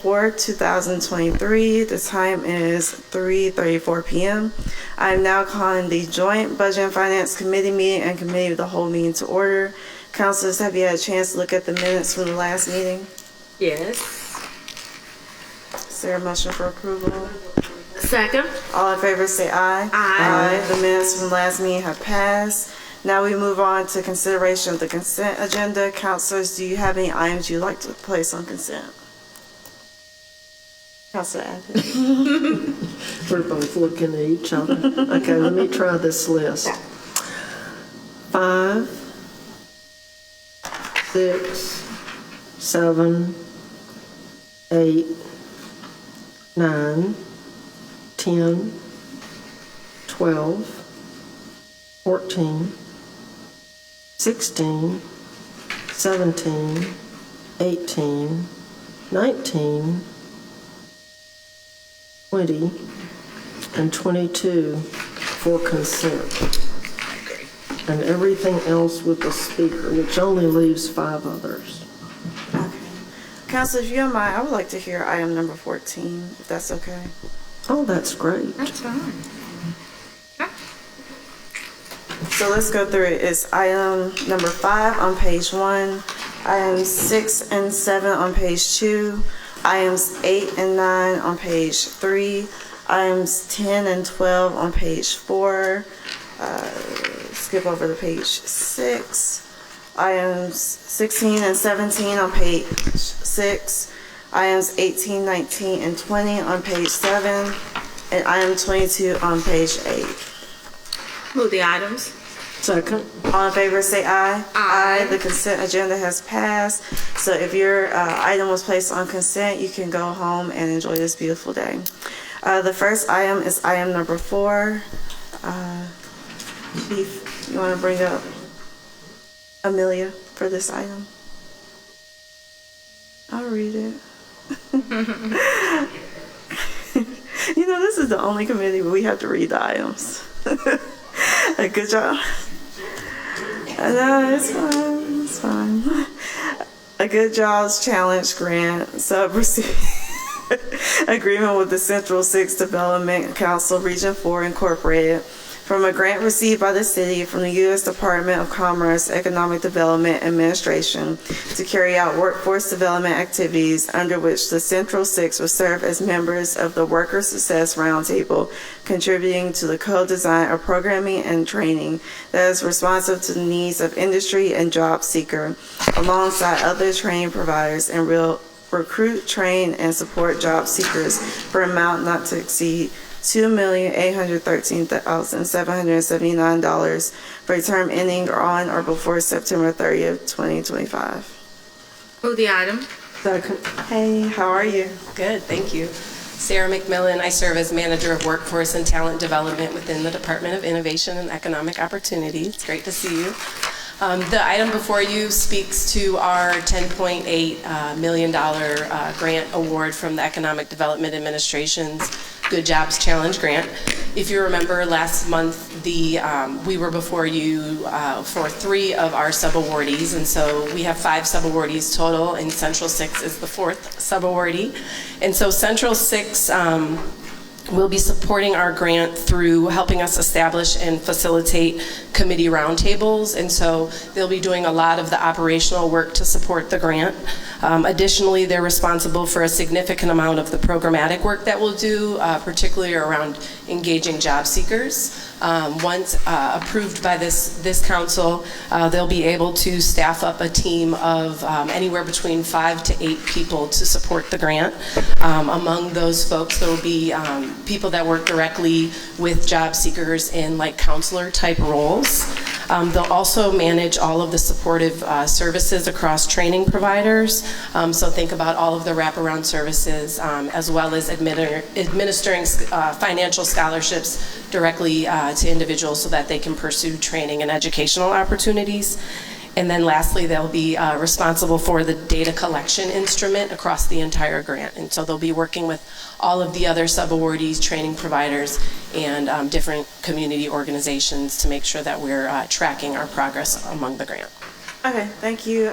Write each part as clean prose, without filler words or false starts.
4th, 2023. The time is 3:34 p.m. I am now calling the Joint Budget and Finance Committee meeting and Committee of the Whole meeting to order. Councilors, have you had a chance to look at the minutes from the last meeting? Yes. Is there a motion for approval? Second. All in favor say aye. Aye. The minutes from the last meeting have passed. Now we move on to consideration of the consent agenda. Councilors, do you have any items you'd like to place on consent? Councilor Abbott. We're both looking at each other. Okay, let me try this list. 5, 6, 7, 8, 9, 10, 12, 14, 16, 17, 18, 19, 20, and 22 for consent. And everything else with the speaker, which only leaves 5 others. Okay. Councilor, if you don't mind, I would like to hear item number 14, if that's okay. Oh, that's great. That's fine. So let's go through it. It's item number 5 on page 1, items 6 and 7 on page 2, items 8 and 9 on page 3, items 10 and 12 on page 4, skip over to page 6, items 16 and 17 on page 6, items 18, 19, and 20 on page 7, and item 22 on page 8. Move the items. Second. All in favor say aye. Aye. The consent agenda has passed. So if your item was placed on consent, you can go home and enjoy this beautiful day. The first item is item number 4. Chief, you want to bring up Amelia for this item? I'll read it. You know, this is the only committee where we have to read the items. Good job. No, it's fine. It's fine. A Good Jobs Challenge grant sub-receipt agreement with the Central 6 Development Council Region 4 Incorporated from a grant received by the city from the U.S. Department of Commerce Economic Development Administration to carry out workforce development activities under which the Central 6 will serve as members of the Worker Success Roundtable, contributing to the co-design of programming and training that is responsive to the needs of industry and job seeker, alongside other training providers, and will recruit, train, and support job seekers for an amount not to exceed $2,813,779 for a term ending on or before September 30th, 2025. Move the item. Second. Hey, how are you? Good, thank you. Sarah McMillan. I serve as Manager of Workforce and Talent Development within the Department of Innovation and Economic Opportunity. It's great to see you. The item before you speaks to our $10.8 million grant award from the Economic Development Administration's Good Jobs Challenge grant. If you remember, last month we were before you for 3 of our sub-awardees, and so we have 5 sub-awardees total, and Central 6 is the 4th sub-awardee. And so Central 6 will be supporting our grant through helping us establish and facilitate committee roundtables, and so they'll be doing a lot of the operational work to support the grant. Additionally, they're responsible for a significant amount of the programmatic work that we'll do, particularly around engaging job seekers. Once approved by this council, they'll be able to staff up a team of anywhere between 5 to 8 people to support the grant. Among those folks, there will be people that work directly with job seekers in like counselor type roles. They'll also manage all of the supportive services across training providers. So think about all of the wraparound services, as well as administering financial scholarships directly to individuals so that they can pursue training and educational opportunities. And then lastly, they'll be responsible for the data collection instrument across the entire grant. And so they'll be working with all of the other sub-awardees, training providers, and different community organizations to make sure that we're tracking our progress among the grant. Okay, thank you.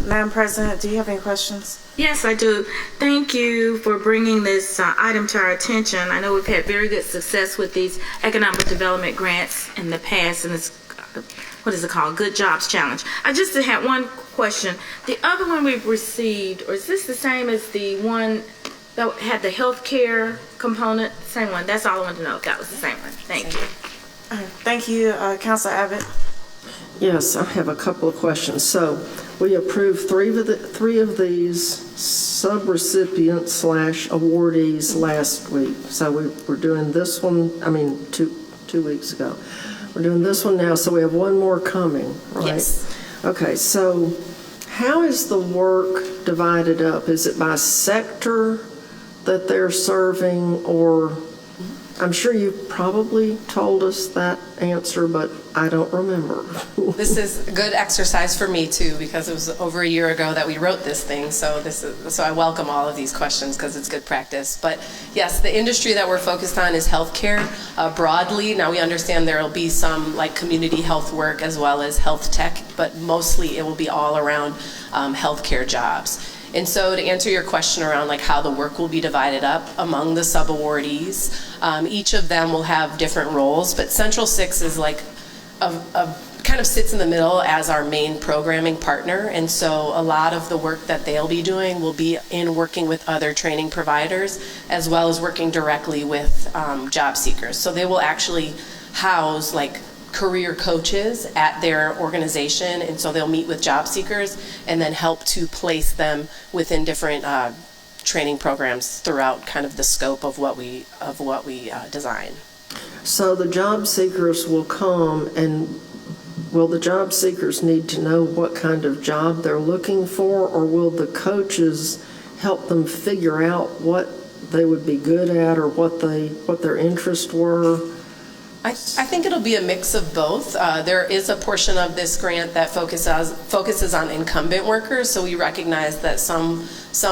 Madam President, do you have any questions? Yes, I do. Thank you for bringing this item to our attention. I know we've had very good success with these economic development grants in the past, and it's, what is it called? Good Jobs Challenge. I just had one question. The other one we've received, or is this the same as the one that had the healthcare component? Same one. That's all I wanted to know, if that was the same one. Thank you. Thank you, Councilor Abbott. Yes, I have a couple of questions. So we approved three of these sub-recipients/awardees last week. So we're doing this one, I mean, two weeks ago. We're doing this one now, so we have one more coming, right? Yes. Okay, so how is the work divided up? Is it by sector that they're serving, or I'm sure you probably told us that answer, but I don't remember. This is a good exercise for me too, because it was over a year ago that we wrote this thing. So I welcome all of these questions because it's good practice. But yes, the industry that we're focused on is healthcare broadly. Now we understand there will be some like community health work as well as health tech, but mostly it will be all around healthcare jobs. And so to answer your question around like how the work will be divided up among the sub-awardees, each of them will have different roles, but Central 6 is like kind of sits in the middle as our main programming partner. And so a lot of the work that they'll be doing will be in working with other training providers as well as working directly with job seekers. So they will actually house like career coaches at their organization, and so they'll meet with job seekers and then help to place them within different training programs throughout kind of the scope of what we design. So the job seekers will come, and will the job seekers need to know what kind of job they're looking for, or will the coaches help them figure out what they would be good at or what their interests were? I think it'll be a mix of both. There is a portion of this grant that focuses on incumbent workers, so we recognize that some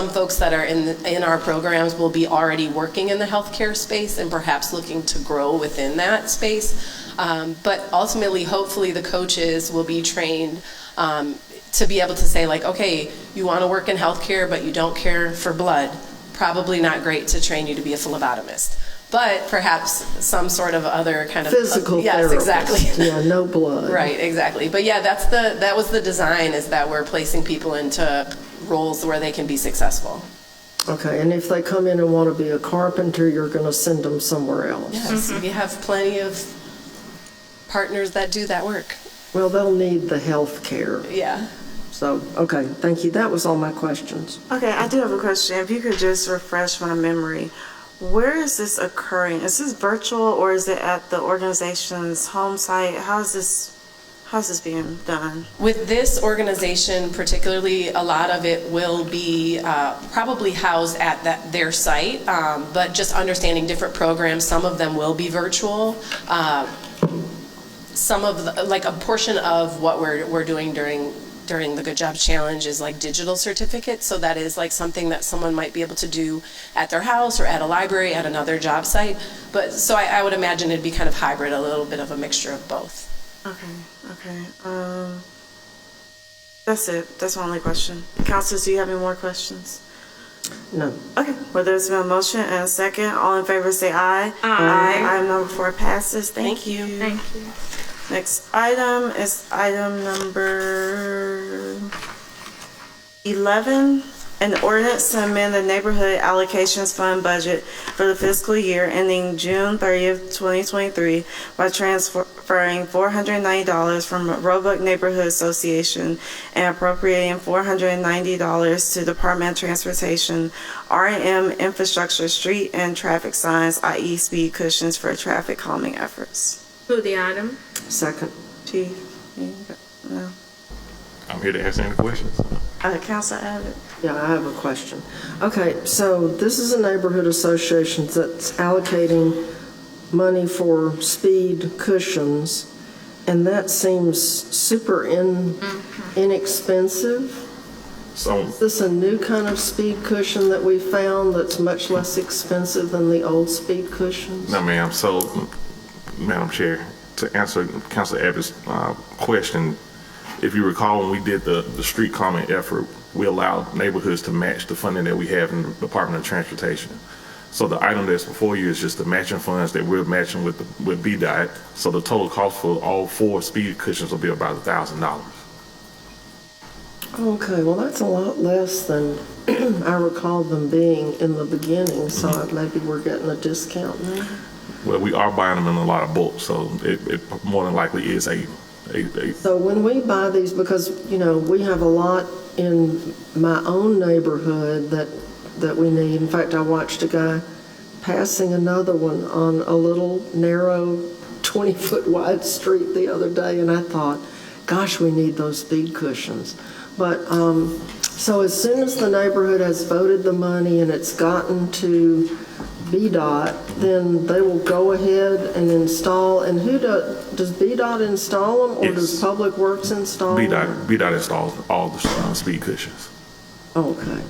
folks that are in our programs will be already working in the healthcare space and perhaps looking to grow within that space. But ultimately, hopefully, the coaches will be trained to be able to say, like, okay, you want to work in healthcare, but you don't care for blood. Probably not great to train you to be a phlebotomist. But perhaps some sort of other kind of physical yes, therapist. Exactly. Yeah, no blood. Right, exactly. But yeah, that was the design, is that we're placing people into roles where they can be successful. Okay, and if they come in and want to be a carpenter, you're going to send them somewhere else. Yes, we have plenty of partners that do that work. Well, they'll need the health care. Yeah. So, okay, thank you. That was all my questions. Okay, I do have a question. If you could just refresh my memory. Where is this occurring? Is this virtual, or is it at the organization's home site? How's this being done? With this organization particularly, a lot of it will be probably housed at their site, but just understanding different programs, some of them will be virtual. Some of like a portion of what we're doing during the Good Jobs Challenge is like digital certificates, so that is like something that someone might be able to do at their house or at a library, at another job site. But so I would imagine it'd be kind of hybrid, a little bit of a mixture of both. Okay. That's it. That's my only question. Councilors, do you have any more questions? No. Okay. Well, there's been a motion and a second. All in favor say aye. Aye. Item number 4 passes. Thank you. Thank you. Next item is item number 11, an ordinance to amend the Neighborhood Allocations Fund budget for the fiscal year ending June 30th, 2023 by transferring $490 from Roebuck Neighborhood Association and appropriating $490 to Department of Transportation, R&M Infrastructure, Street and Traffic Signs, i.e. speed cushions for traffic calming efforts. Move the item. Second. Chief? No. I'm here to answer any questions. Councilor Abbott? Yeah, I have a question. Okay, so this is a neighborhood association that's allocating money for speed cushions, and that seems super inexpensive. So, Is this a new kind of speed cushion that we found that's much less expensive than the old speed cushions? no, ma'am. So, Madam Chair, to answer Councilor Abbott's question, If you recall, when we did the street calming effort, we allowed neighborhoods to match the funding that we have in the Department of Transportation. So the item that's before you is just the matching funds that we're matching with BDOT. So the total cost for all 4 speed cushions will be about $1,000. Okay, well, that's a lot less than I recall them being in the beginning, so maybe we're getting a discount now. Well, we are buying them in a lot of bulk, so it more than likely is a So when we buy these, because, you know, we have a lot in my own neighborhood that we need. In fact, I watched a guy passing another one on a little narrow 20-foot wide street the other day, and I thought, gosh, we need those speed cushions. But, so as soon as the neighborhood has voted the money and it's gotten to BDOT, then they will go ahead and install, and does BDOT install them, or Yes. does Public Works install them? BDOT installs all the speed cushions. Oh, okay.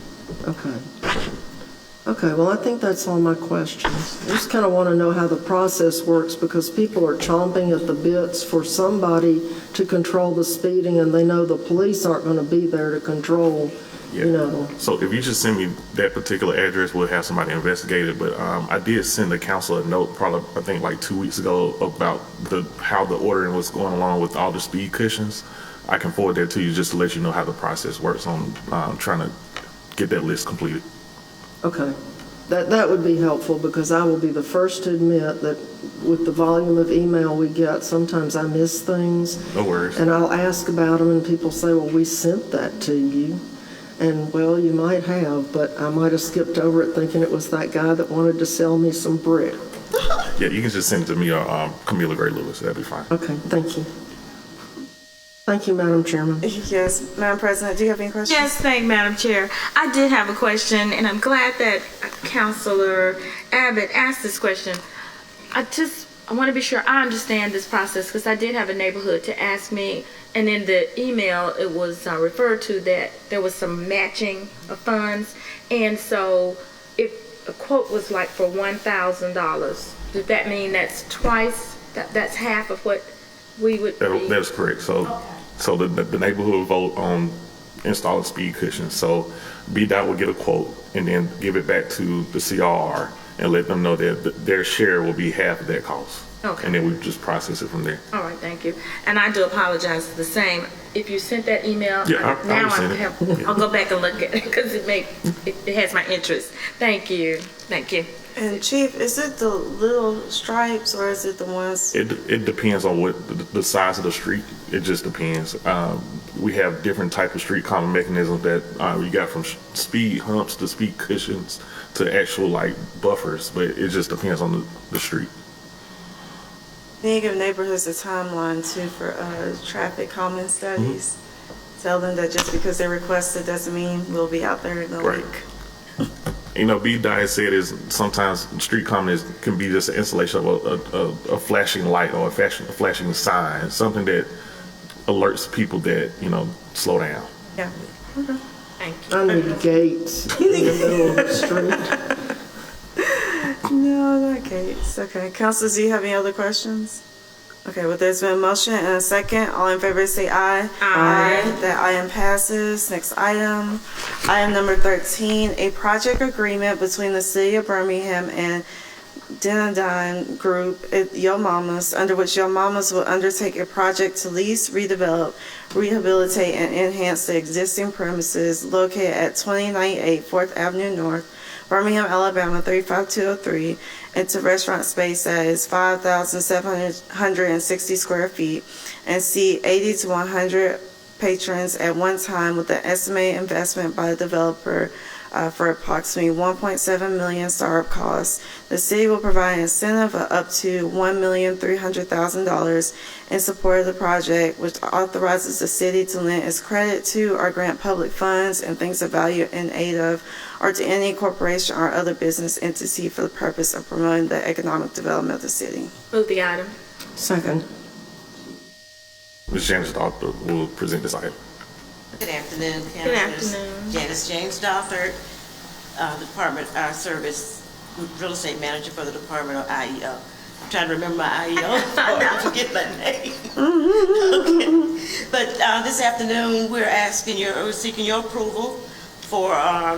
Okay, well, I think that's all my questions. I just kind of want to know how the process works, because people are chomping at the bits for somebody to control the speeding, and they know the police aren't going to be there to control, you know. So if you just send me that particular address, we'll have somebody investigate it. But I did send the council a note, probably I think like 2 weeks ago, about how the ordering was going along with all the speed cushions. I can forward that to you just to let you know how the process works on trying to get that list completed. Okay. That would be helpful, because I will be the first to admit that with the volume of email we get, sometimes I miss things. No worries. And I'll ask about them, and people say, well, we sent that to you. And, well, you might have, but I might have skipped over it thinking it was that guy that wanted to sell me some brick. Yeah, you can just send it to me or Camila Gray Lewis. That'd be fine. Okay, thank you. Thank you, Madam Chairman. Yes, Madam President, do you have any questions? Yes, thank you, Madam Chair. I did have a question, and I'm glad that Councilor Abbott asked this question. I want to be sure I understand this process, because I did have a neighborhood to ask me, and in the email it was referred to that there was some matching of funds, and so if a quote was like for $1,000, does that mean that's twice? That's half of what we would be? That is correct. So the neighborhood will vote on installing speed cushions. So BDOT will get a quote and then give it back to the CRR and let them know that their share will be half of that cost. Okay. And then we just process it from there. All right, thank you. And I do apologize the same. If you sent that email, Yeah, I now sent it. I'll go back and look at it, because it has my interest. Thank you. Thank you. And Chief, is it the little stripes or is it the ones? It depends on what the size of the street. It just depends. We have different type of street calming mechanisms that we got, from speed humps to speed cushions to actual like buffers, but it just depends on the street. Can you give neighborhoods a timeline too for traffic calming studies? Tell them that just because they requested doesn't mean we'll be out there in the Right. week. You know, BDOT has said is sometimes street calming can be just an installation of a flashing light or a flashing sign, something that alerts people that, you know, slow down. Yeah. Thank you. I need gates in the middle of the street. No, not Gates. Okay. Councilors, do you have any other questions? Okay, well, there's been a motion and a second. All in favor say aye. Aye. That item passes. Next item. Item number 13, a project agreement between the City of Birmingham and Denadine Group, Yo Mamas, under which Yo Mamas will undertake a project to lease, redevelop, rehabilitate, and enhance the existing premises located at 2098 4th Avenue North, Birmingham, Alabama 35203, into restaurant space that is 5,760 square feet and seat 80 to 100 patrons at one time, with an estimated investment by the developer for approximately $1.7 million startup costs. The city will provide an incentive of up to $1,300,000 in support of the project, which authorizes the city to lend its credit to or grant public funds and things of value in aid of or to any corporation or other business entity for the purpose of promoting the economic development of the city. Move the item. Second. Ms. Janice Doctor will present this item. Good afternoon, Good Councilors. afternoon. Janice James Doffert, Department, Service, Real Estate Manager for the Department of IEO. trying to remember my IEO, I forget my name. Okay. But this afternoon, we're seeking your approval for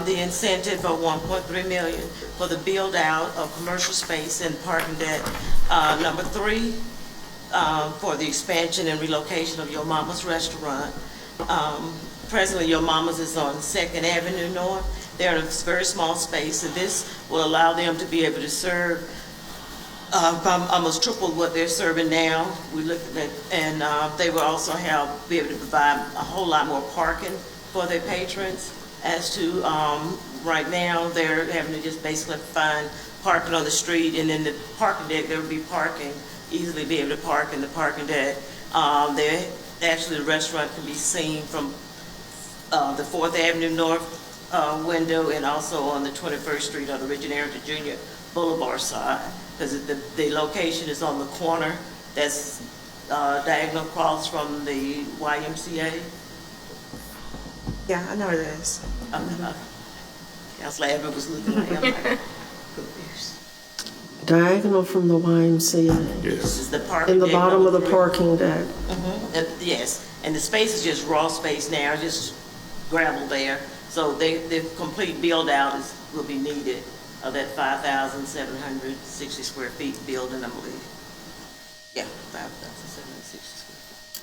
the incentive of $1.3 million for the build out of commercial space and parking deck. Number 3, for the expansion and relocation of Your Mama's restaurant. Presently, Your Mama's is on 2nd Avenue North. They're in a very small space, and this will allow them to be able to serve almost triple what they're serving now. We looked at, and they will also be able to provide a whole lot more parking for their patrons. As to right now, they're having to just basically find parking on the street, and in the parking deck, there will be parking, easily be able to park in the parking deck. Actually, the restaurant can be seen from the 4th Avenue North window, and also on the 21st Street on the Richard Arrington Jr. Boulevard side, because the location is on the corner that's diagonal across from the YMCA. Yeah, I know where that is. Councilor Abbott was looking like, I'm like, confused. Diagonal from the YMCA. Yes. This is the parking In the deck bottom of the number 3. parking deck. Yes, and the space is just raw space now, just gravel there. So the complete build out will be needed of that 5,760 square feet building, I believe. Yeah, 5,760 square feet.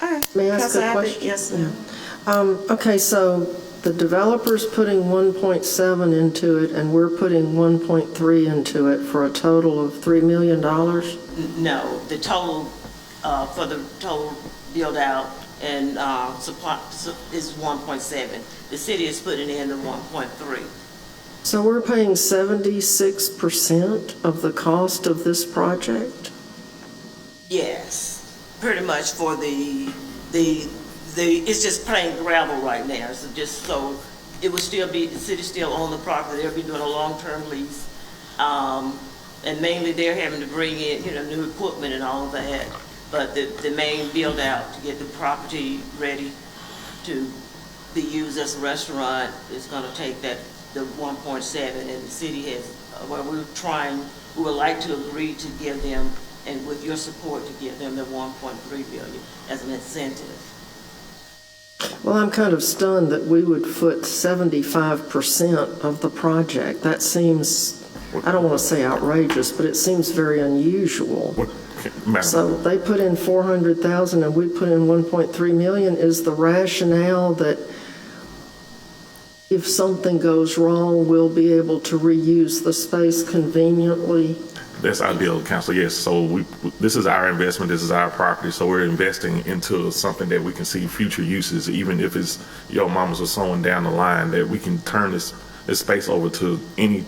All right. May I ask Councilor a Abbott? question? Yes, ma'am. Okay, so the developer's putting 1.7 into it, and we're putting 1.3 into it for a total of $3 million? No, the total, for the total build out and supply is 1.7. The city is putting in the 1.3. So we're paying 76% of the cost of this project? Yes, pretty much for it's just plain gravel right now, so just so, it would still be, the city still own the property, they'll be doing a long-term lease. And mainly they're having to bring in, new equipment and all of that, but the main build out to get the property ready to be used as a restaurant is gonna take the 1.7, and the city has, we would like to agree to give them, and with your support, to give them the 1.3 million as an incentive. Well, I'm kind of stunned that we would foot 75% of the project. That seems, I don't want to say outrageous, but it seems very unusual. Madam, So they put in 400,000 and we put in 1.3 million. Is the rationale that if something goes wrong, we'll be able to reuse the space conveniently? that's ideal, Council. Yes. So this is our investment. This is our property. So we're investing into something that we can see future uses, even if it's Your Mama's or someone down the line, that we can turn this space over to any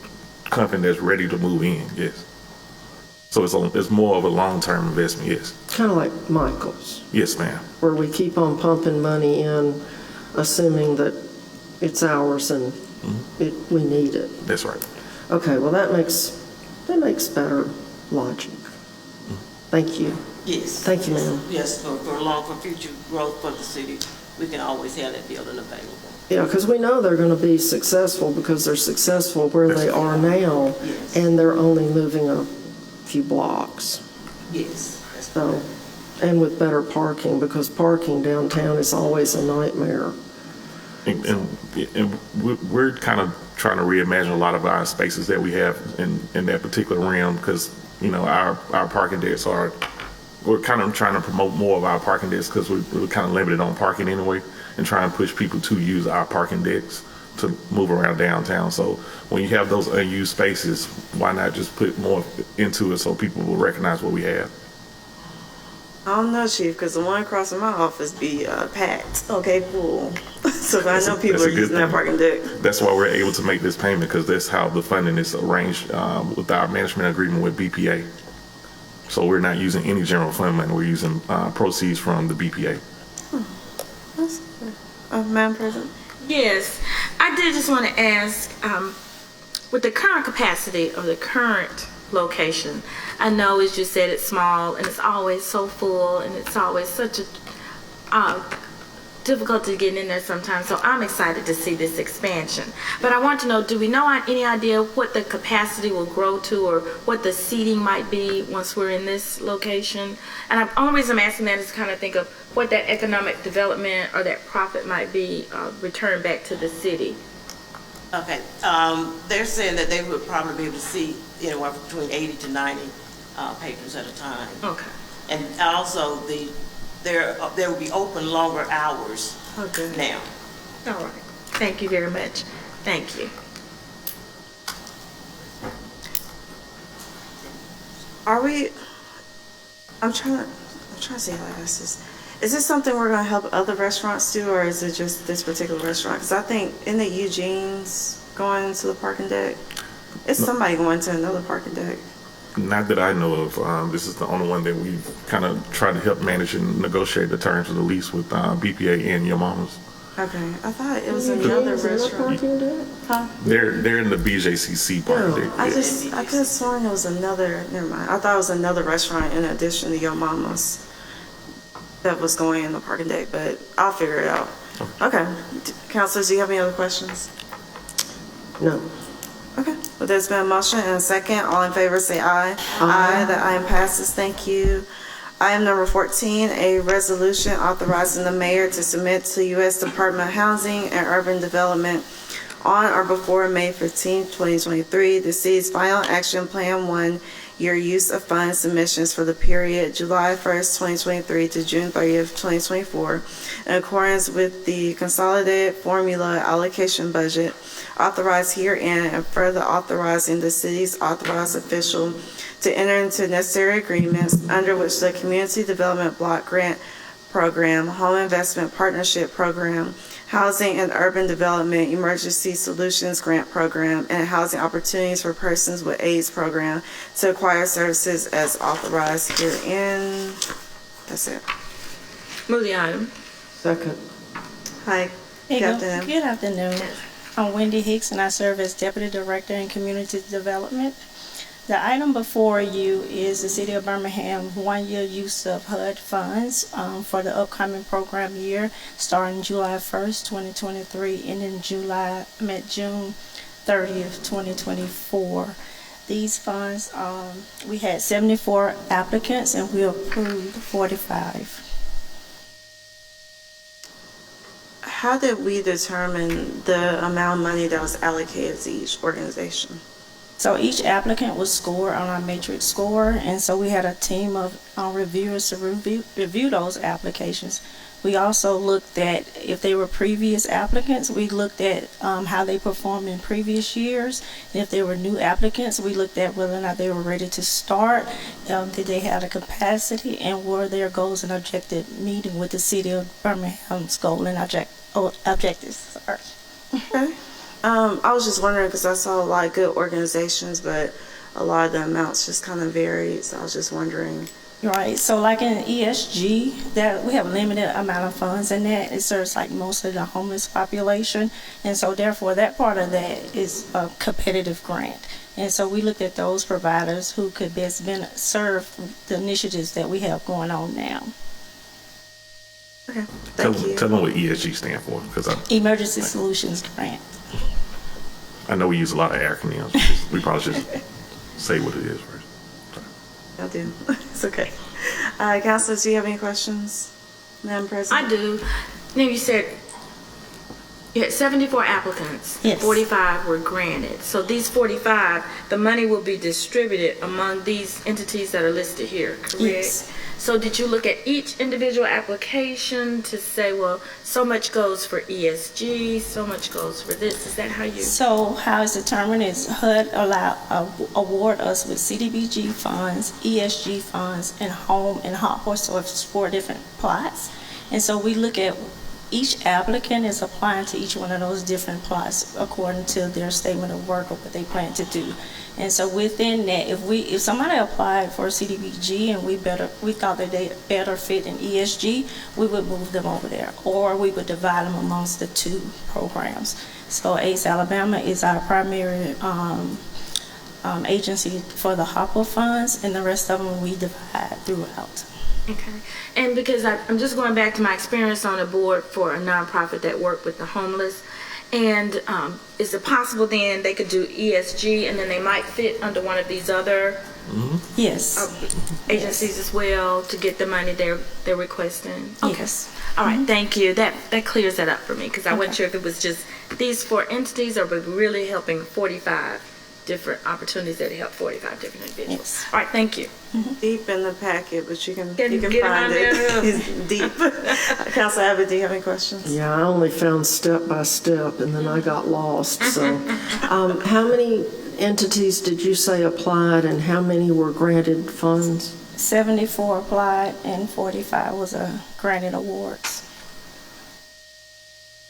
company that's ready to move in. Yes. So it's more of a long-term investment. Yes. Kind of like Michael's, Yes, ma'am. where we keep on pumping money in, assuming that it's ours and we need it. That's right. Okay, well, that makes better logic. Thank you. Yes. Thank you, ma'am. Yes, for future growth for the city, we can always have that building available. Yeah, because we know they're going to be successful because they're successful where they are now, Yes. and they're only moving a few blocks. Yes, that's So, correct. and with better parking, because parking downtown is always a nightmare. And we're kind of trying to reimagine a lot of our spaces that we have in that particular realm, because our parking decks we're kind of trying to promote more of our parking decks because we're kind of limited on parking anyway, and try and push people to use our parking decks to move around downtown. So when you have those unused spaces, why not just put more into it so people will recognize what we have? I don't know, Chief, because the one across from my office be packed. Okay, cool. So I know people That's are a good using that thing. parking deck. That's why we're able to make this payment, because that's how the funding is arranged with our management agreement with BPA. So we're not using any general fund money. We're using proceeds from the BPA. Madam President? Yes, I did just want to ask, with the current capacity of the current location, I know as you said it's small and it's always so full and it's always such a difficulty getting in there sometimes, so I'm excited to see this expansion. But I want to know, do we know any idea what the capacity will grow to or what the seating might be once we're in this location? And the only reason I'm asking that is to kind of think of what that economic development or that profit might be returned back to the city. Okay, they're saying that they would probably be able to see anywhere between 80 to 90 patrons at a time. Okay. And also, there will be open longer hours Okay. now. All right. Thank you very much. Thank you. Are we, I'm trying to see how I ask this. Is this something we're going to help other restaurants do, or is it just this particular restaurant? Because I think, isn't it Eugene's going to the parking deck? It's somebody going to another parking deck. Not that I know of. This is the only one that we've kind of tried to help manage and negotiate the terms of the lease with BPA and Your Mama's. Okay, I thought it was another restaurant. Huh? They're in the BJCC part. Yeah. I could have sworn it was another, never mind. I thought it was another restaurant in addition to Your Mama's that was going in the parking deck, but I'll figure it out. Okay. Councilors, do you have any other questions? No. Okay. Well, there's been a motion and a second. All in favor say aye. Aye. That item passes. Thank you. Item number 14, a resolution authorizing the mayor to submit to U.S. Department of Housing and Urban Development on or before May 15, 2023, the city's final action plan 1 year use of funds submissions for the period July 1st, 2023 to June 30th, 2024, in accordance with the consolidated formula allocation budget authorized herein, and further authorizing the city's authorized official to enter into necessary agreements under which the Community Development Block Grant Program, Home Investment Partnership Program, Housing and Urban Development Emergency Solutions Grant Program, and Housing Opportunities for Persons with AIDS Program to acquire services as authorized herein. That's it. Move the item. Second. Hi, Captain. Good afternoon. I'm Wendy Hicks, and I serve as Deputy Director in Community Development. The item before you is the City of Birmingham 1 year use of HUD funds for the upcoming program year, starting July 1st, 2023, ending June 30th, 2024. These funds, we had 74 applicants, and we approved 45. How did we determine the amount of money that was allocated to each organization? So each applicant was scored on our matrix score, and so we had a team of reviewers to review those applications. We also looked at, if they were previous applicants, we looked at how they performed in previous years. And if they were new applicants, we looked at whether or not they were ready to start, did they have the capacity, and were their goals and objectives meeting with the City of Birmingham's goal and objectives. Sorry. Okay. I was just wondering because I saw a lot of good organizations, but a lot of the amounts just kind of varied. So I was just wondering. Right. So like in ESG, that we have a limited amount of funds in that. It serves like most of the homeless population. And so therefore that part of that is a competitive grant. And so we looked at those providers who could best serve the initiatives that we have going on now. Okay. Thank you. Tell them what ESG stands for, because Emergency Solutions Grant. I know we use a lot of acronyms. We probably should say what it is first. I do. It's okay. Councilors, do you have any questions, Madam President? I do. Now you said you had 74 applicants. Yes. 45 were granted. So these 45, the money will be distributed among these entities that are listed here, correct? Yes. So did you look at each individual application to say, well, so much goes for ESG, so much goes for this? Is that how you? So how it's determined is HUD award us with CDBG funds, ESG funds, and home and hot. So it's 4 different plots. And so we look at each applicant is applying to each one of those different plots according to their statement of work or what they plan to do. And so within that, if somebody applied for CDBG and we thought that they better fit in ESG, we would move them over there, or we would divide them amongst the 2 programs. So ACE Alabama is our primary agency for the HOPWA funds, and the rest of them we divide throughout. Okay. And because I'm just going back to my experience on a board for a nonprofit that worked with the homeless. And is it possible then they could do ESG and then they might fit under one of these other Yes. agencies as well to get the money they're requesting? Okay. Yes. All right, thank you. That clears that up for me because I wasn't sure if it was just these 4 entities or we're really helping 45 different opportunities that help 45 different individuals. Yes. All right, thank you. Deep in the packet, but you can Get it find on it. there. It's deep. Councilor Abbott, do you have any questions? Yeah, I only found step by step, and then I got lost, so. How many entities did you say applied, and how many were granted funds? 74 applied and 45 was granted awards.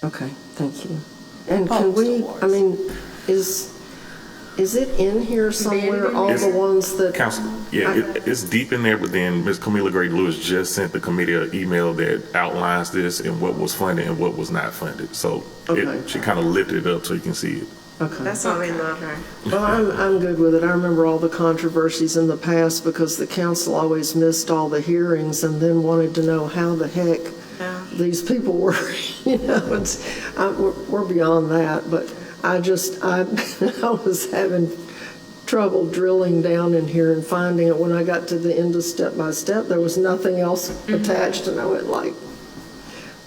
Okay, thank you. And can Proposed we, awards. I mean, is it in here somewhere, all the ones that? Council, yeah, it's deep in there, but then Ms. Camila Gray Lewis just sent the committee an email that outlines this and what was funded and what was not funded. So Okay. she kind of lifted it up so you can see it. Okay. That's why we love her. Well, I'm good with it. I remember all the controversies in the past because the council always missed all the hearings and then wanted to know how the heck Yeah. these people were, we're beyond that, but I was having trouble drilling down in here and finding it. When I got to the end of step by step, there was nothing else attached, and I went like,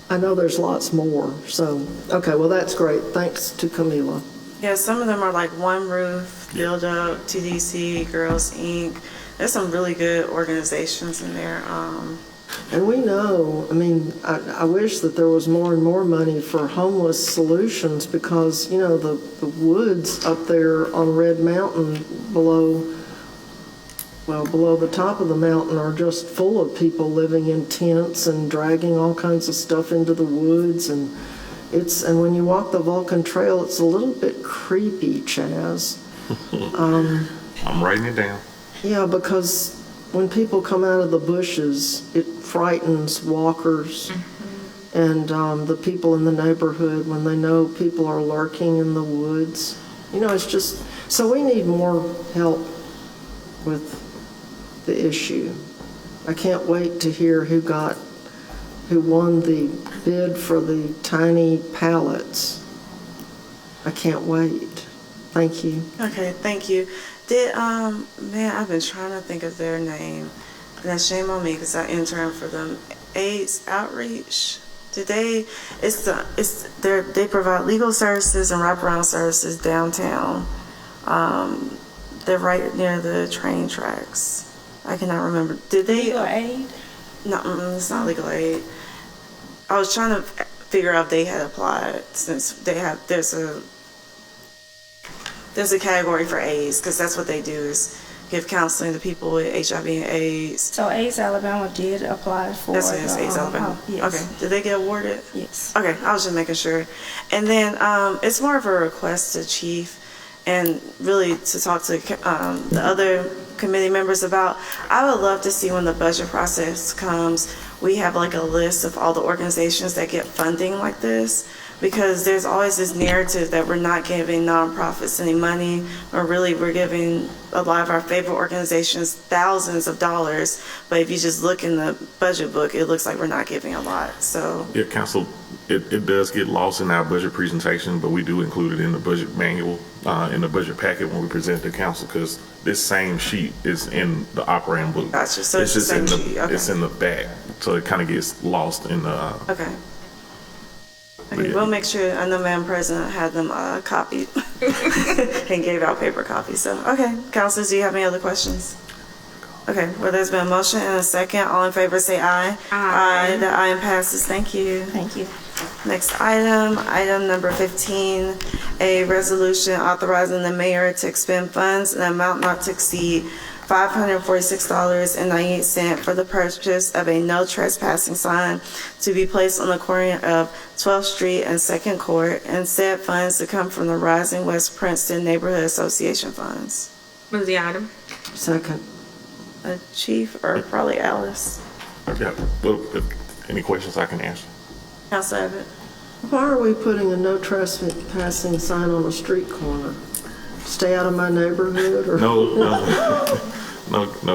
I know there's lots more. So, okay, well, that's great. Thanks to Camila. Yeah, some of them are like One Roof, Build Up, TDC, Girls Inc. There's some really good organizations in there. And we know, I mean, I wish that there was more and more money for homeless solutions because, the woods up there on Red Mountain below the top of the mountain are just full of people living in tents and dragging all kinds of stuff into the woods. And when you walk the Vulcan Trail, it's a little bit creepy, Chaz. I'm writing it down. Yeah, because when people come out of the bushes, it frightens walkers and the people in the neighborhood when they know people are lurking in the woods. It's just, so we need more help with the issue. I can't wait to hear who won the bid for the tiny pallets. I can't wait. Thank you. Okay, thank you. I've been trying to think of their name. And that's shame on me because I interned for them. AIDS Outreach. They provide legal services and wraparound services downtown. They're right near the train tracks. I cannot remember. Did they? Legal aid? No, it's not legal aid. I was trying to figure out if they had applied since there's a category for AIDS because that's what they do is give counseling to people with HIV and AIDS. So AIDS Alabama did apply for That's what it is, AIDS Alabama. Yes. Okay, did they get awarded? Yes. Okay, I was just making sure. And then it's more of a request to Chief and really to talk to the other committee members about. I would love to see when the budget process comes, we have like a list of all the organizations that get funding like this. Because there's always this narrative that we're not giving nonprofits any money, or really we're giving a lot of our favorite organizations thousands of dollars. But if you just look in the budget book, it looks like we're not giving a lot. So Yeah, Council, it does get lost in our budget presentation, but we do include it in the budget manual, in the budget packet when we present it to Council, because this same sheet is in the operating book. Gotcha. So it's the same sheet. Okay. It's in the back, so it kind of gets lost in the. okay. Okay, Yeah. we'll make sure. I know Madam President had them copied and gave out paper copies. So, okay, councilors, do you have any other questions? Okay, well, there's been a motion and a second. All in favor, say aye. Aye. The aye passes. Thank you. Thank you. Next item number 15, a resolution authorizing the mayor to expend funds in an amount not to exceed $546.98 for the purchase of a no trespassing sign to be placed on the corner of 12th Street and 2nd Court, and said funds to come from the Rising West Princeton Neighborhood Association funds. Move the item. Second. Chief, or probably Alice? Yeah, well, if any questions I can answer. Council Abbott? Why are we putting a no trespassing sign on a street corner? Stay out of my neighborhood or? No,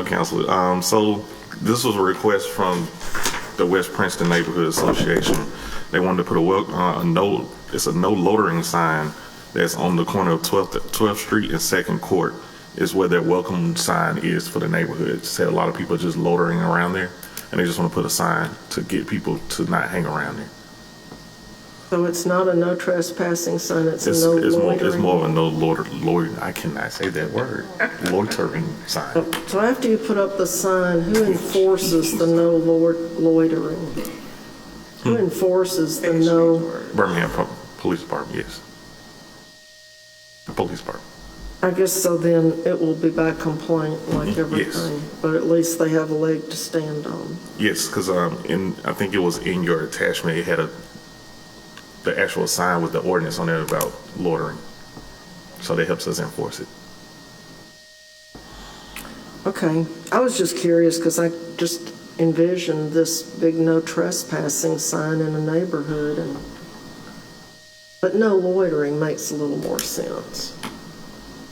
Councilor. So This was a request from the West Princeton Neighborhood Association. They wanted to put it's a no loitering sign that's on the corner of 12th Street and 2nd Court is where their welcome sign is for the neighborhood. Said a lot of people are just loitering around there, and they just want to put a sign to get people to not hang around there. So it's not a no trespassing sign, it's a no loitering? It's more of a no loitering, I cannot say that word, loitering sign. So after you put up the sign, who enforces the no loitering? Who enforces the no? Birmingham Police Department, yes. The police department. I guess so then it will be by complaint like everything, but at least they have a leg to stand on. Yes, because I think it was in your attachment, it had the actual sign with the ordinance on it about loitering. So that helps us enforce it. Okay, I was just curious because I just envisioned this big no trespassing sign in a neighborhood, but no loitering makes a little more sense.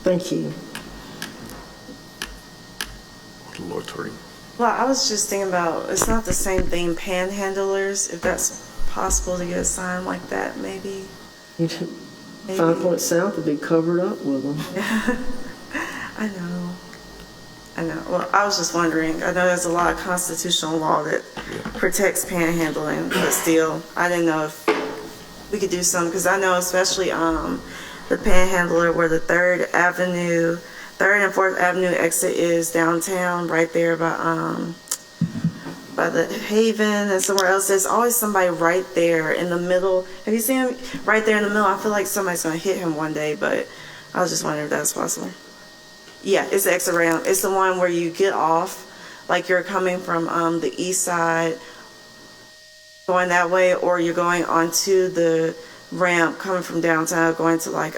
Thank you. Loitering. Well, I was just thinking about, it's not the same thing, panhandlers, if that's possible to get a sign like that, maybe. 5 Points South would be covered up with them. I know. Well, I was just wondering, I know there's a lot of constitutional law that protects panhandling, but still, I didn't know if we could do something, because I know especially the panhandler where the 3rd and 4th Avenue exit is downtown, right there by the Haven and somewhere else. There's always somebody right there in the middle. Have you seen him right there in the middle? I feel like somebody's going to hit him one day, but I was just wondering if that's possible. Yeah, it's the exit ramp. It's the one where you get off, like you're coming from the east side, going that way, or you're going onto the ramp coming from downtown, going to like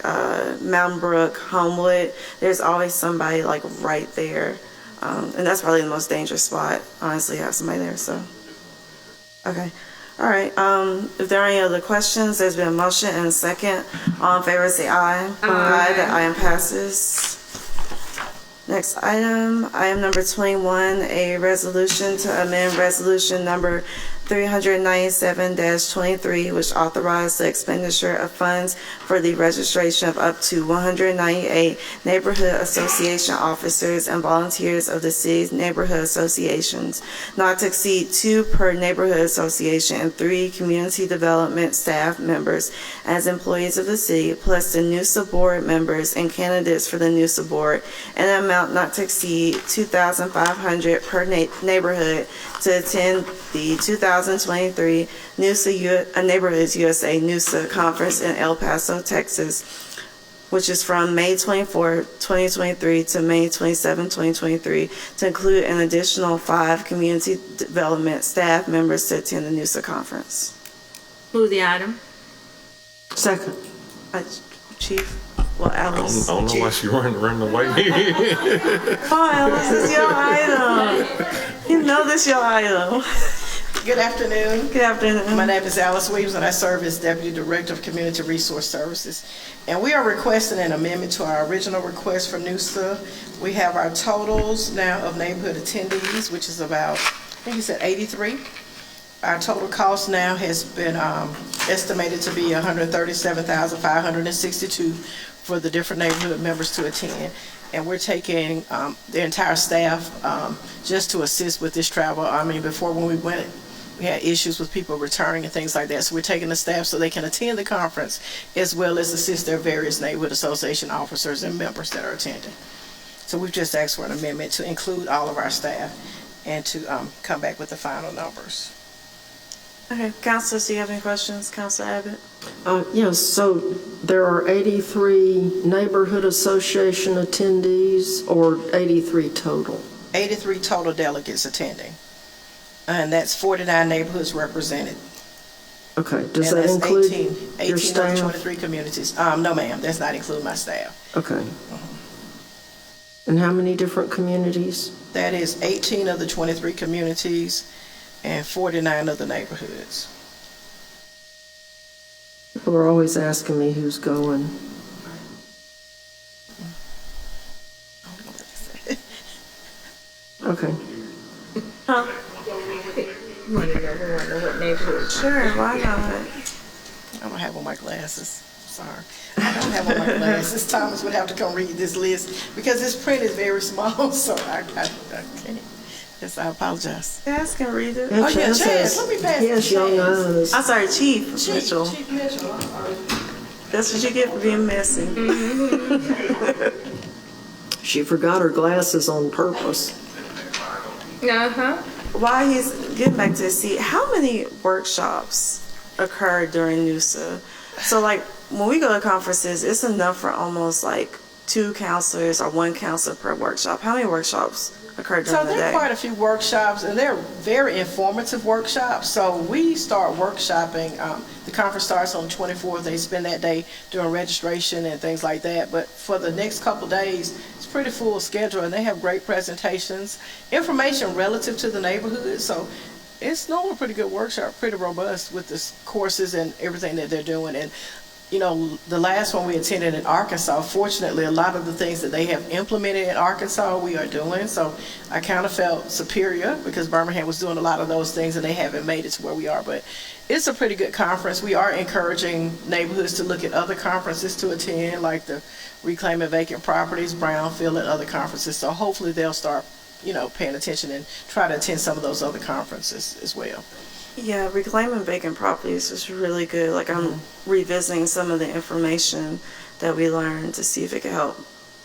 Mountain Brook, Homewood. There's always somebody like right there. And that's probably the most dangerous spot, honestly, have somebody there, so. Okay. All right. If there are any other questions, there's been a motion and a second. All in favor, say aye. Aye. That item passes. Next item number 21, a resolution to amend resolution number 397-23, which authorized the expenditure of funds for the registration of up to 198 neighborhood association officers and volunteers of the city's neighborhood associations, not to exceed 2 per neighborhood association and 3 community development staff members as employees of the city, plus the NUSA board members and candidates for the NUSA board, and an amount not to exceed $2,500 per neighborhood to attend the 2023 NUSA Neighborhoods USA NUSA Conference in El Paso, Texas, which is from May 24, 2023 to May 27, 2023, to include an additional 5 community development staff members to attend the NUSA conference. Move the item. Second. Chief? Well, Alice. I don't know why she running away. Oh, Alice, this is your item. You know this your item. Good afternoon. Good afternoon. My name is Alice Williams, and I serve as Deputy Director of Community Resource Services. And we are requesting an amendment to our original request from NUSA. We have our totals now of neighborhood attendees, which is about, I think you said 83. Our total cost now has been estimated to be $137,562 for the different neighborhood members to attend. And we're taking the entire staff just to assist with this travel. I mean, before when we went, we had issues with people returning and things like that. So we're taking the staff so they can attend the conference as well as assist their various neighborhood association officers and members that are attending. So we've just asked for an amendment to include all of our staff and to come back with the final numbers. Okay, Councilors, do you have any questions? Councilor Abbott? Yes, so there are 83 neighborhood association attendees or 83 total? 83 total delegates attending. And that's 49 neighborhoods represented. Okay, does And that that's include 18 your of the staff? 23 communities. No, ma'am, does not include my staff. Okay. And how many different communities? That is 18 of the 23 communities and 49 of the neighborhoods. People are always asking me who's going. Okay. Huh? We want to know what neighborhood. Sure, why not? I don't have on my glasses. Sorry. I don't have on my glasses. Thomas would have to come read this list because this print is very small, so I can't. Yes, I apologize. Chaz can read it. And Oh, yeah, Chaz Chaz, let me pass he has it to young Chaz. eyes. I'm sorry, Chief Mitchell. Chief Mitchell, I'm sorry. That's what you get for being messy. She forgot her glasses on purpose. Uh-huh. While he's getting back to his seat, how many workshops occur during NUSA? So like when we go to conferences, it's enough for almost like 2 counselors or 1 counselor per workshop. How many workshops occur So during the there are day? quite a few workshops, and they're very informative workshops. So we start workshopping. The conference starts on the 24th. They spend that day doing registration and things like that. But for the next couple of days, it's pretty full schedule, and they have great presentations, information relative to the neighborhood. So it's normally a pretty good workshop, pretty robust with the courses and everything that they're doing. And you know, the last one we attended in Arkansas, fortunately, a lot of the things that they have implemented in Arkansas, we are doing. So I kind of felt superior because Birmingham was doing a lot of those things and they haven't made it to where we are. But it's a pretty good conference. We are encouraging neighborhoods to look at other conferences to attend, like the Reclaiming Vacant Properties, Brownfield, and other conferences. So hopefully they'll start, you know, paying attention and try to attend some of those other conferences as well. Yeah, Reclaiming Vacant Properties is really good. Like I'm revisiting some of the information that we learned to see if it could help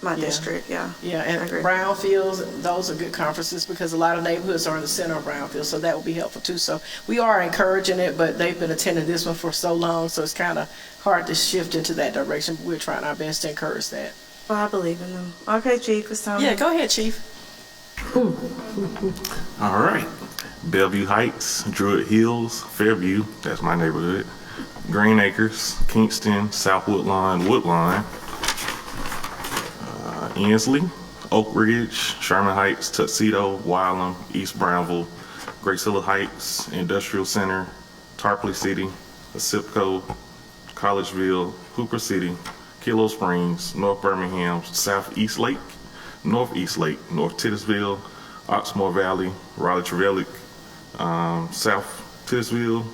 my district. Yeah. Yeah, I and agree. brownfields, those are good conferences because a lot of neighborhoods are in the center of brownfields, so that will be helpful too. So we are encouraging it, but they've been attending this one for so long, so it's kind of hard to shift into that direction. But we're trying our best to encourage that. Well, I believe in them. Okay, Chief, it's time. Yeah, go ahead, Chief. All right. Bellevue Heights, Druid Hills, Fairview, that's my neighborhood. Green Acres, Kingston, South Woodlawn, Ensley, Oak Ridge, Sherman Heights, Tuxedo, Wylam, East Brownville, Graceville Heights, Industrial Center, Tarpley City, Asipco, Collegeville, Hooper City, Kilo Springs, North Birmingham, Southeast Lake, Northeast Lake, North Titusville, Oxmoor Valley, Raleigh-Trevelick, South Titusville,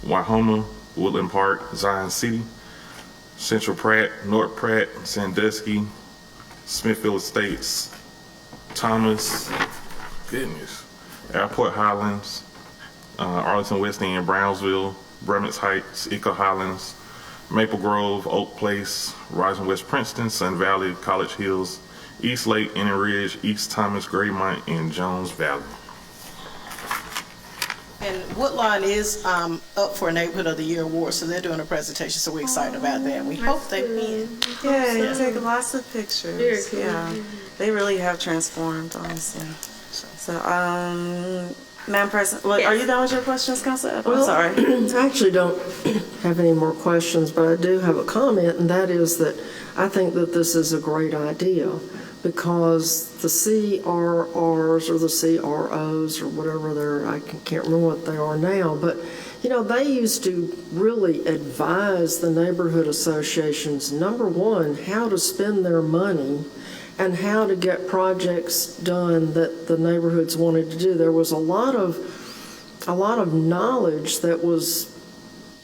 Wyhoma, Woodland Park, Zion City, Central Pratt, North Pratt, Sandusky, Smithfield Estates, Thomas, Airport Highlands, Arlington West End, Brownsville, Bremerton Heights, Eco Highlands, Maple Grove, Oak Place, Rising West Princeton, Sun Valley, College Hills, East Lake, Indian Ridge, East Thomas, Graymont, and Jones Valley. And Woodlawn is up for a Neighborhood of the Year award, so they're doing a presentation, so we're excited about that. We hope they win. Yeah, they take lots of pictures. Yeah, they really have transformed, honestly. So, Madam President, well, are you done with your questions, Councilor? I'm sorry. I actually don't have any more questions, but I do have a comment, and that is that I think that this is a great idea because the CRRs or the CROs or whatever I can't remember what they are now, but you know, they used to really advise the neighborhood associations, number one, how to spend their money and how to get projects done that the neighborhoods wanted to do. There was a lot of knowledge that was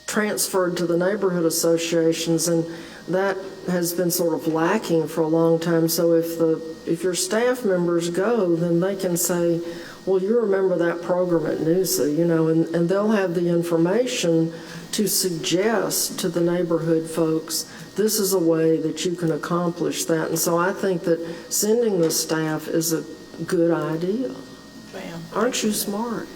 transferred to the neighborhood associations, and that has been sort of lacking for a long time. So if your staff members go, then they can say, well, you remember that program at NUSA, you know, and they'll have the information to suggest to the neighborhood folks, this is a way that you can accomplish that. And so I think that sending the staff is a good idea. Ma'am. Aren't you smart?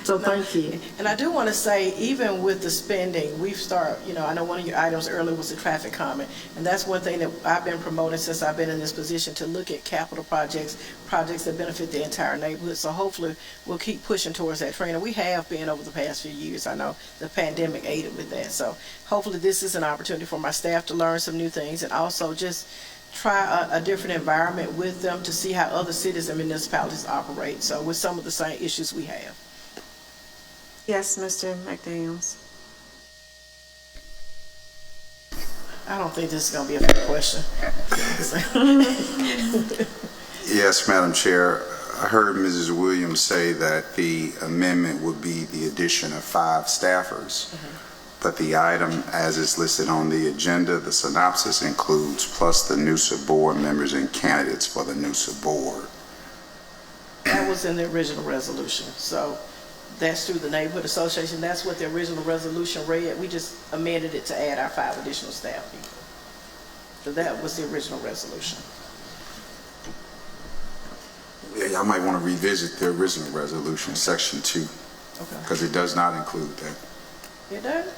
So thank you. And I do want to say, even with the spending, we've started, you know, I know one of your items earlier was the traffic calming, and that's one thing that I've been promoting since I've been in this position, to look at capital projects that benefit the entire neighborhood. So hopefully we'll keep pushing towards that trend. And we have been over the past few years. I know the pandemic aided with that. So hopefully this is an opportunity for my staff to learn some new things and also just try a different environment with them to see how other cities and municipalities operate. So with some of the same issues we have. Yes, Mr. McDaniels. I don't think this is going to be a fair question. Yes, Madam Chair. I heard Mrs. Williams say that the amendment would be the addition of 5 staffers, but the item as is listed on the agenda, the synopsis includes plus the NUSA board members and candidates for the NUSA board. That was in the original resolution, so that's through the neighborhood association. That's what the original resolution read. We just amended it to add our 5 additional staff people. So that was the original resolution. Yeah, y'all might want to revisit the original resolution, section 2, Okay. because it does not include that. You does?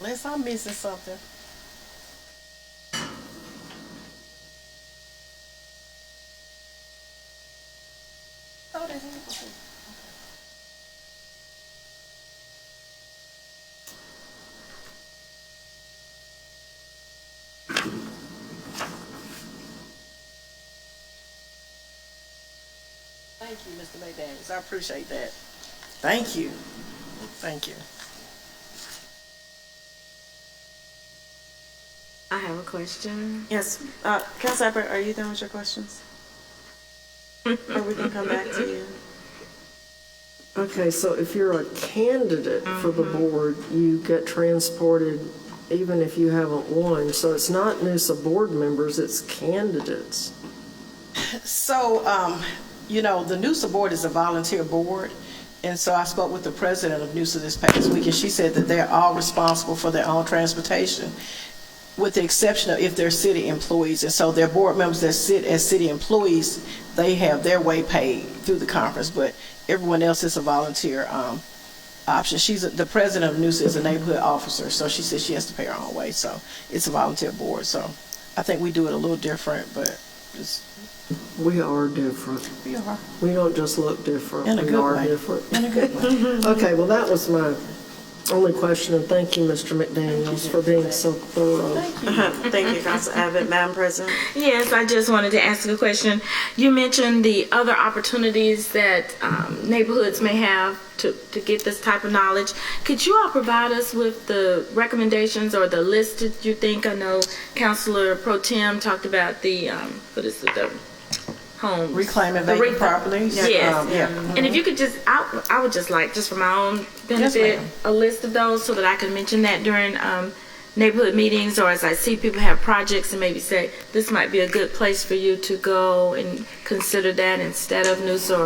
Unless I'm missing something. Oh, that's it. Thank you, Mr. McDaniels. I appreciate that. Thank you. Thank you. I have a question. Yes, Council Egbert, are you done with your questions? Or we can come back to you. Okay, so if you're a candidate for the board, you get transported even if you haven't won. So it's not NUSA board members, it's candidates. So, you know, the NUSA board is a volunteer board. And so I spoke with the president of NUSA this past week, and she said that they're all responsible for their own transportation, with the exception of if they're city employees. And so their board members that sit as city employees, they have their way paid through the conference, but everyone else is a volunteer option. The president of NUSA is a neighborhood officer, so she said she has to pay her own way. So it's a volunteer board. So I think we do it a little different, but it's, We are different. we are. We don't just look different. In a We good are way. different. In a good way. Okay, well, that was my only question, and thank you, Mr. McDaniels, for being so thorough. Thank you, Council Abbott. Madam President? Yes, I just wanted to ask a question. You mentioned the other opportunities that neighborhoods may have to get this type of knowledge. Could you all provide us with the recommendations or the list that you think? I know Councilor Pro Tem talked about the, what is it, the homes. Reclaiming The vacant properties. Yes. Yeah. And if you could just, I would just like, just for my own Yes, benefit, ma'am. a list of those so that I can mention that during neighborhood meetings, or as I see people have projects and maybe say, this might be a good place for you to go and consider that instead of NUSA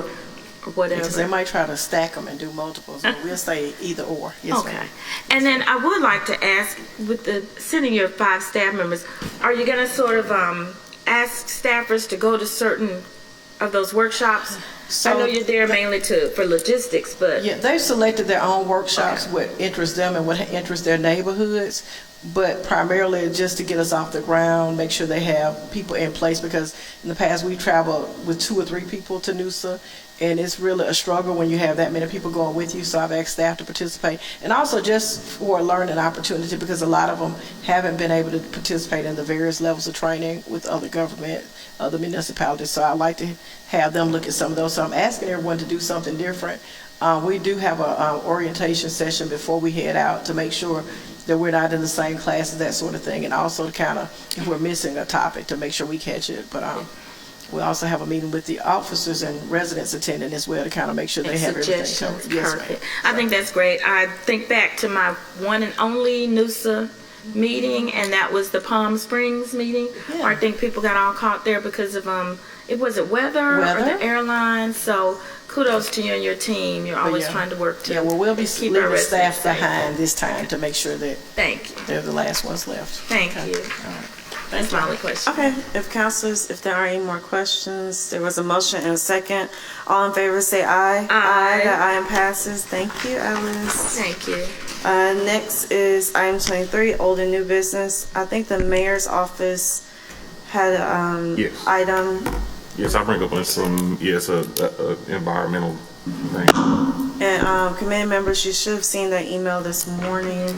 or whatever. Because they might try to stack them and do multiples, but we'll say either or. Yes, Okay. ma'am. And then I would like to ask, with the sending your 5 staff members, are you going to sort of ask staffers to go to certain of those workshops? So I know you're there mainly for logistics, but Yeah, they've selected their own workshops, what interests them and what interests their neighborhoods, but primarily just to get us off the ground, make sure they have people in place, because in the past we traveled with 2 or 3 people to NUSA, and it's really a struggle when you have that many people going with you, so I've asked staff to participate. And also just for a learning opportunity, because a lot of them haven't been able to participate in the various levels of training with other government, other municipalities, so I'd like to have them look at some of those. So I'm asking everyone to do something different. We do have a orientation session before we head out to make sure that we're not in the same classes, that sort of thing, and also to kind of, if we're missing a topic, to make sure we catch it. But we also have a meeting with the officers and residents attending as well to kind of make sure they have everything suggestions. covered. Yes, ma'am. Perfect. I think that's great. I think back to my one and only NUSA meeting, and that was the Palm Springs meeting. Yeah. Where I think people got all caught there because of it was weather or Weather? the airlines. So kudos to you and your team. You're always yeah. trying to work to Yeah, well, we'll be keep our leaving staff residents safe. behind this time to make sure that Thank you. they're the last ones left. Thank Okay. you. All right. That's my only question. Okay, if councilors, if there are any more questions, there was a motion and a second. All in favor say aye. Aye. That item passes. Thank you, Alice. Thank you. Next is item 23, old and new business. I think the mayor's office had Yes. item, Yes, I bring up on some, yes, a environmental thing. and committee members, you should have seen that email this morning.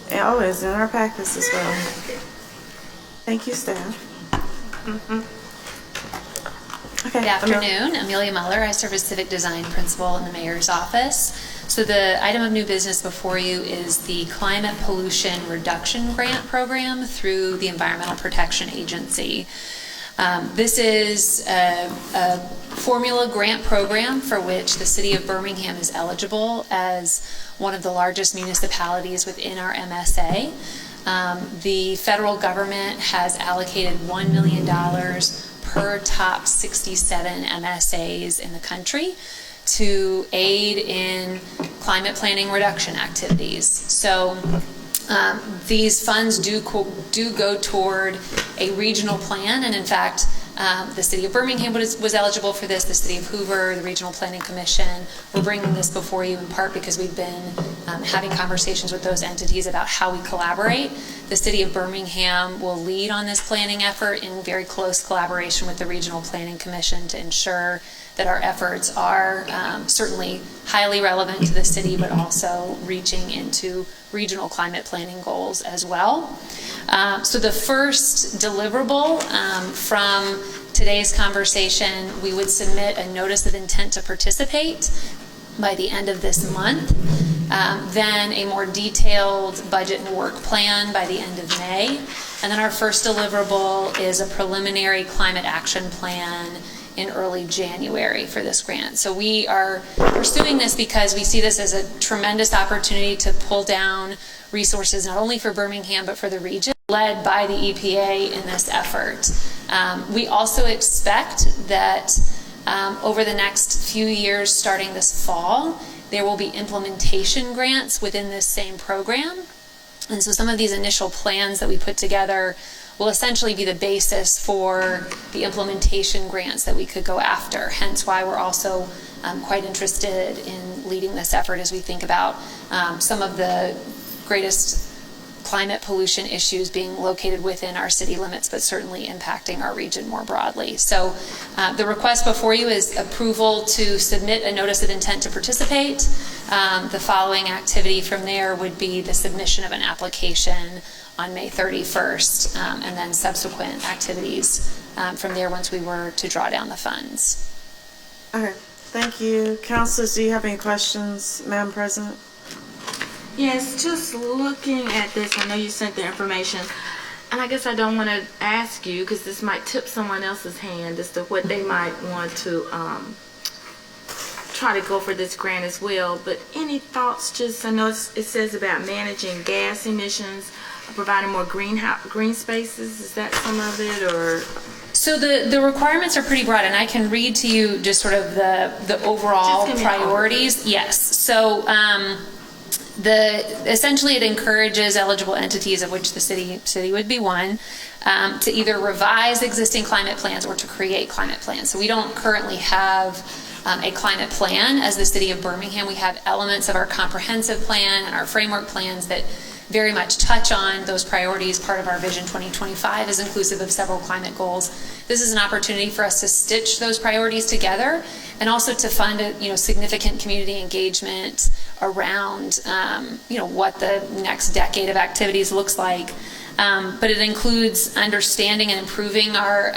And, oh, it's in our packets as well. Thank you, staff. Okay. Good afternoon. Amelia Muller. I serve as Civic Design Principal in the Mayor's Office. So the item of new business before you is the Climate Pollution Reduction Grant Program through the Environmental Protection Agency. This is a formula grant program for which the City of Birmingham is eligible as one of the largest municipalities within our MSA. The federal government has allocated $1 million per top 67 MSAs in the country to aid in climate planning reduction activities. So these funds do go toward a regional plan, and in fact, the City of Birmingham was eligible for this, the City of Hoover, the Regional Planning Commission. We're bringing this before you in part because we've been having conversations with those entities about how we collaborate. The City of Birmingham will lead on this planning effort in very close collaboration with the Regional Planning Commission to ensure that our efforts are certainly highly relevant to the city, but also reaching into regional climate planning goals as well. So the first deliverable from today's conversation, we would submit a notice of intent to participate by the end of this month. Then a more detailed budget and work plan by the end of May. And then our first deliverable is a preliminary climate action plan in early January for this grant. So we are pursuing this because we see this as a tremendous opportunity to pull down resources not only for Birmingham but for the region, led by the EPA in this effort. We also expect that over the next few years, starting this fall, there will be implementation grants within this same program. And so some of these initial plans that we put together will essentially be the basis for the implementation grants that we could go after. Hence why we're also quite interested in leading this effort as we think about some of the greatest climate pollution issues being located within our city limits, but certainly impacting our region more broadly. So the request before you is approval to submit a notice of intent to participate. The following activity from there would be the submission of an application on May 31st, and then subsequent activities from there once we were to draw down the funds. Okay, thank you. Councilors, do you have any questions, Madam President? Yes, just looking at this, I know you sent the information, and I guess I don't want to ask you because this might tip someone else's hand as to what they might want to try to go for this grant as well. But any thoughts? Just I know it says about managing gas emissions, providing more green spaces. Is that some of it, or? So the requirements are pretty broad, and I can read to you just sort of the overall priorities. Yes. So essentially it encourages eligible entities, of which the city would be one, to either revise existing climate plans or to create climate plans. So we don't currently have a climate plan as the City of Birmingham. We have elements of our comprehensive plan and our framework plans that very much touch on those priorities. Part of our Vision 2025 is inclusive of several climate goals. This is an opportunity for us to stitch those priorities together and also to fund significant community engagement around what the next decade of activities looks like. But it includes understanding and improving our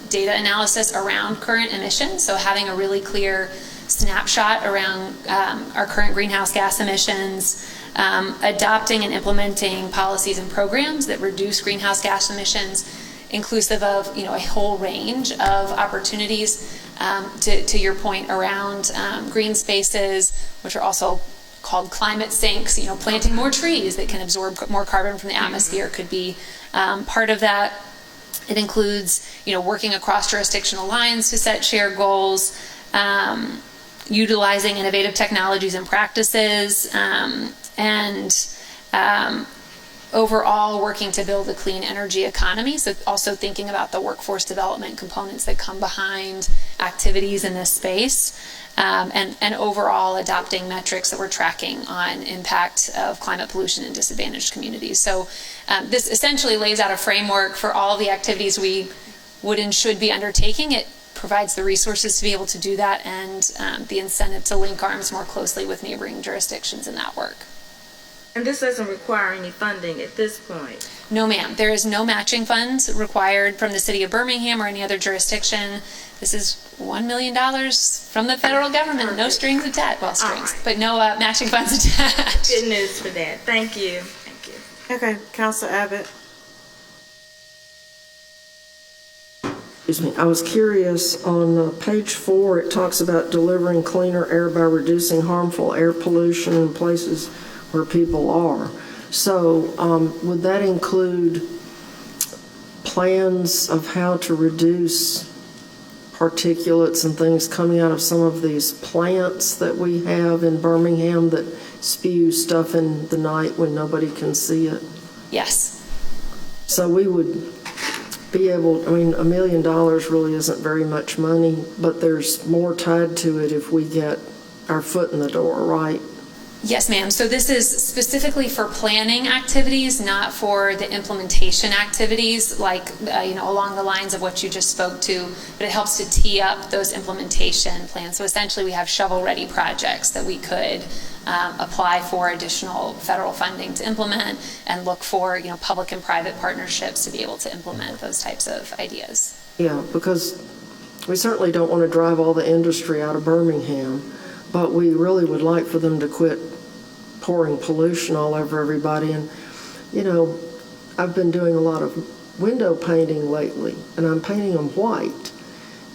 data analysis around current emissions, so having a really clear snapshot around our current greenhouse gas emissions, adopting and implementing policies and programs that reduce greenhouse gas emissions, inclusive of a whole range of opportunities. To your point around green spaces, which are also called climate sinks, planting more trees that can absorb more carbon from the atmosphere could be part of that. It includes, working across jurisdictional lines to set shared goals, utilizing innovative technologies and practices, and overall working to build a clean energy economy. So also thinking about the workforce development components that come behind activities in this space, and overall adopting metrics that we're tracking on impact of climate pollution in disadvantaged communities. So this essentially lays out a framework for all of the activities we would and should be undertaking. It provides the resources to be able to do that and the incentive to link arms more closely with neighboring jurisdictions in that work. And this doesn't require any funding at this point? No, ma'am. There is no matching funds required from the city of Birmingham or any other jurisdiction. This is $1 million from the federal government, no strings attached. Well, strings, but no matching funds attached. Good news for that. Thank you. Thank you. Okay, Councilor Abbott. Excuse me, I was curious, on page 4, it talks about delivering cleaner air by reducing harmful air pollution in places where people are. So would that include plans of how to reduce particulates and things coming out of some of these plants that we have in Birmingham that spew stuff in the night when nobody can see it? Yes. So we would be able, I mean, $1 million really isn't very much money, but there's more tied to it if we get our foot in the door, right? Yes, ma'am. So this is specifically for planning activities, not for the implementation activities, like, along the lines of what you just spoke to, but it helps to tee up those implementation plans. So essentially we have shovel-ready projects that we could apply for additional federal funding to implement and look for, public and private partnerships to be able to implement those types of ideas. Yeah, because we certainly don't want to drive all the industry out of Birmingham, but we really would like for them to quit pouring pollution all over everybody. And, I've been doing a lot of window painting lately, and I'm painting them white.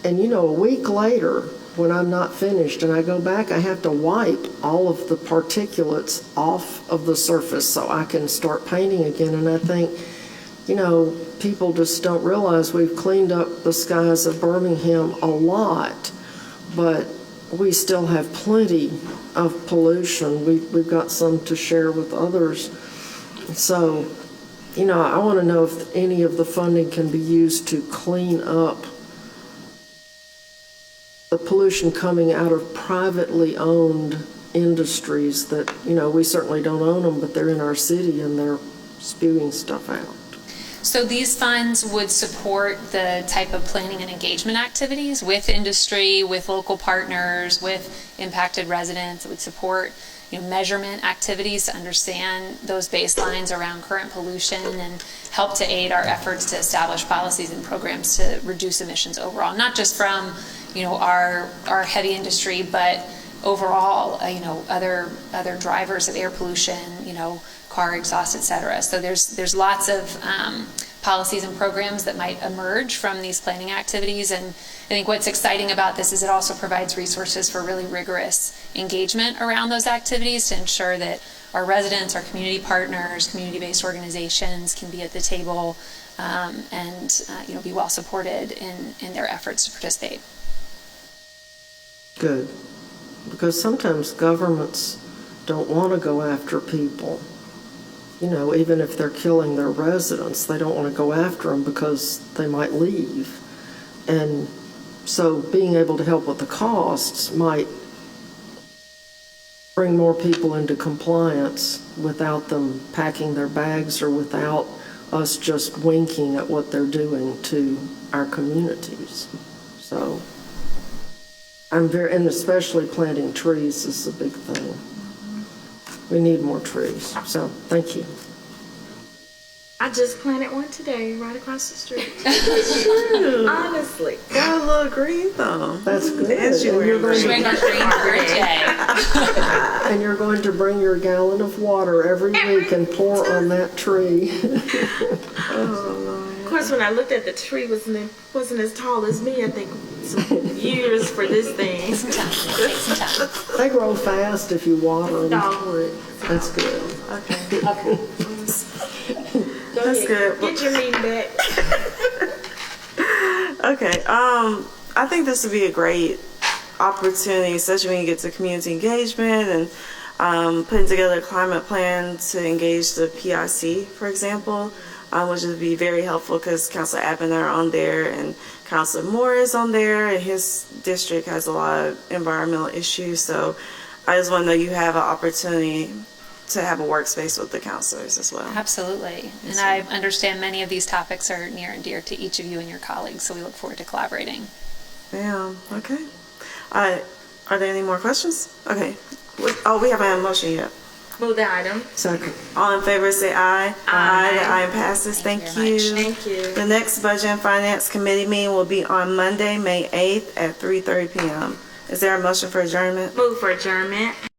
And, a week later, when I'm not finished and I go back, I have to wipe all of the particulates off of the surface so I can start painting again. And I think, people just don't realize we've cleaned up the skies of Birmingham a lot, but we still have plenty of pollution. We've got some to share with others. So, I want to know if any of the funding can be used to clean up the pollution coming out of privately owned industries that, we certainly don't own them, but they're in our city and they're spewing stuff out. So these funds would support the type of planning and engagement activities with industry, with local partners, with impacted residents. It would support measurement activities to understand those baselines around current pollution and help to aid our efforts to establish policies and programs to reduce emissions overall, not just from our heavy industry, but overall, other drivers of air pollution, car exhaust, et cetera. So there's lots of policies and programs that might emerge from these planning activities. And I think what's exciting about this is it also provides resources for really rigorous engagement around those activities to ensure that our residents, our community partners, community-based organizations can be at the table and be well supported in their efforts to participate. Good. Because sometimes governments don't want to go after people. Even if they're killing their residents, they don't want to go after them because they might leave. And so being able to help with the costs might bring more people into compliance without them packing their bags or without us just winking at what they're doing to our communities. So and especially planting trees is a big thing. We need more trees. So thank you. I just planted one today right across the street. Honestly. Got a little green thumb. That's good. And you're going Wearing a green birthday. and you're going to bring your gallon of water every week and pour on that tree. Of course, when I looked at the tree, wasn't as tall as me. I think some years for this thing. Some time. They grow fast if you water them. Dogwood. That's good. Okay. That's good. Get your meeting back. Okay. I think this would be a great opportunity, especially when you get to community engagement and putting together a climate plan to engage the PIC, for example, which would be very helpful because Councilor Abner on there and Councilor Moore is on there, and his district has a lot of environmental issues. So I just want to know you have an opportunity to have a workspace with the counselors as well. Absolutely. And I understand many of these topics are near and dear to each of you and your colleagues, so we look forward to collaborating. Yeah, okay. Are there any more questions? Okay. Oh, we haven't had a motion yet. Move the item. Second. All in favor say aye. Aye. The item passes. Thank Thank you you. very much. Thank you. The next Budget and Finance Committee meeting will be on Monday, May 8th at 3:30 p.m. Is there a motion for adjournment? Move for adjournment.